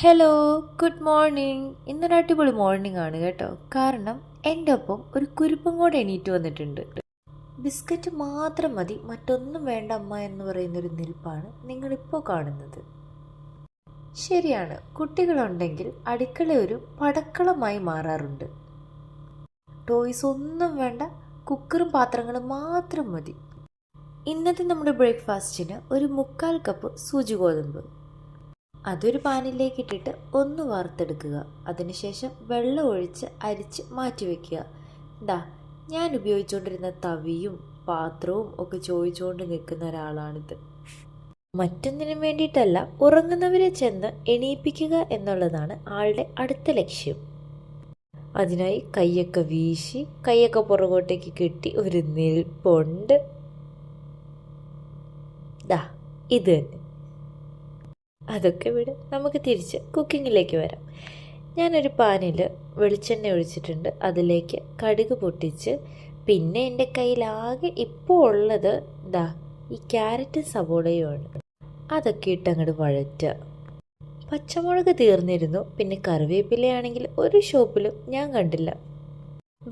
Hello, good morning. ഇന്നൊരു അടിപൊളി morning ആണ് കേട്ടോ. കാരണം എൻ്റെ ഒപ്പം ഒരു കുരുപ്പം കൂടെ എണീറ്റ് വന്നിട്ടുണ്ട്. ബിസ്ക്കറ്റ് മാത്രം മതി, മറ്റൊന്നും വേണ്ട അമ്മ എന്ന് പറയുന്നൊരു നിൽപ്പാണ് നിങ്ങളിപ്പോൾ കാണുന്നത്. ശരിയാണ്, കുട്ടികളുണ്ടെങ്കിൽ അടുക്കള ഒരു പടക്കളമായി മാറാറുണ്ട്. ടോയ്സ് ഒന്നും വേണ്ട, കുക്കറും പാത്രങ്ങളും മാത്രം മതി. ഇന്നത്തെ നമ്മുടെ ബ്രേക്ക്ഫാസ്റ്റിന് ഒരു 1/4 കപ്പ് സൂചി ഗോതമ്പ്. അതൊരു പാനിലേക്ക് ഇട്ടിട്ട് ഒന്ന് വറുത്തെടുക്കുക. അതിനുശേഷം വെള്ളം ഒഴിച്ച് അരിച്ച് മാറ്റി വയ്ക്കുക. ഞാൻ ഉപയോഗിച്ചുകൊണ്ടിരുന്ന തവിയും പാത്രവും ഒക്കെ ചോദിച്ചുകൊണ്ട് നിൽക്കുന്ന ഒരാളാണിത്. മറ്റൊന്നിനും വേണ്ടിയിട്ടല്ല, ഉറങ്ങുന്നവരെ ചെന്ന് എണീപ്പിക്കുക എന്നുള്ളതാണ് ആളുടെ അടുത്ത ലക്ഷ്യം. അതിനായി കൈയൊക്കെ വീശി കൈയൊക്കെ പുറകോട്ടേക്ക് കെട്ടി ഒരു നിൽപ്പുണ്ട്. ഇത് തന്നെ. അതൊക്കെ വിട്, നമുക്ക് തിരിച്ച് കുക്കിങ്ങിലേക്ക് വരാം. ഞാനൊരു പാനിൽ വെളിച്ചെണ്ണ ഒഴിച്ചിട്ടുണ്ട്. അതിലേക്ക് കടുക് പൊട്ടിച്ച്, പിന്നെ എൻ്റെ കയ്യിലാകെ ഇപ്പോൾ ഉള്ളത് ഈ ക്യാരറ്റും സവോളയുമാണ്. അതൊക്കെ ഇട്ടങ്ങോട്ട് വഴറ്റുക. പച്ചമുളക് തീർന്നിരുന്നു. പിന്നെ കറിവേപ്പിലയാണെങ്കിൽ ഒരു ഷോപ്പിലും ഞാൻ കണ്ടില്ല.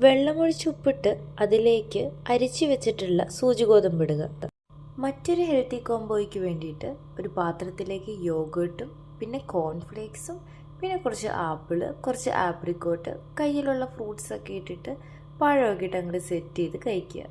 വെള്ളമൊഴിച്ച് ഉപ്പിട്ട് അതിലേക്ക് അരിച്ചു വെച്ചിട്ടുള്ള സൂചി ഗോതമ്പിടുക. മറ്റൊരു ഹെൽത്തി കോംബോയ്ക്ക് വേണ്ടിയിട്ട് ഒരു പാത്രത്തിലേക്ക് യോഗേർട്ടും പിന്നെ കോൺഫ്ലേക്സും പിന്നെ കുറച്ച് ആപ്പിള്, കുറച്ച് ആപ്രിക്കോട്ട്, കയ്യിലുള്ള ഫ്രൂട്ട്സൊക്കെ ഇട്ടിട്ട് പഴമൊക്കെ ഇട്ട് അങ്ങോട്ട് സെറ്റ് ചെയ്ത് കഴിക്കുക.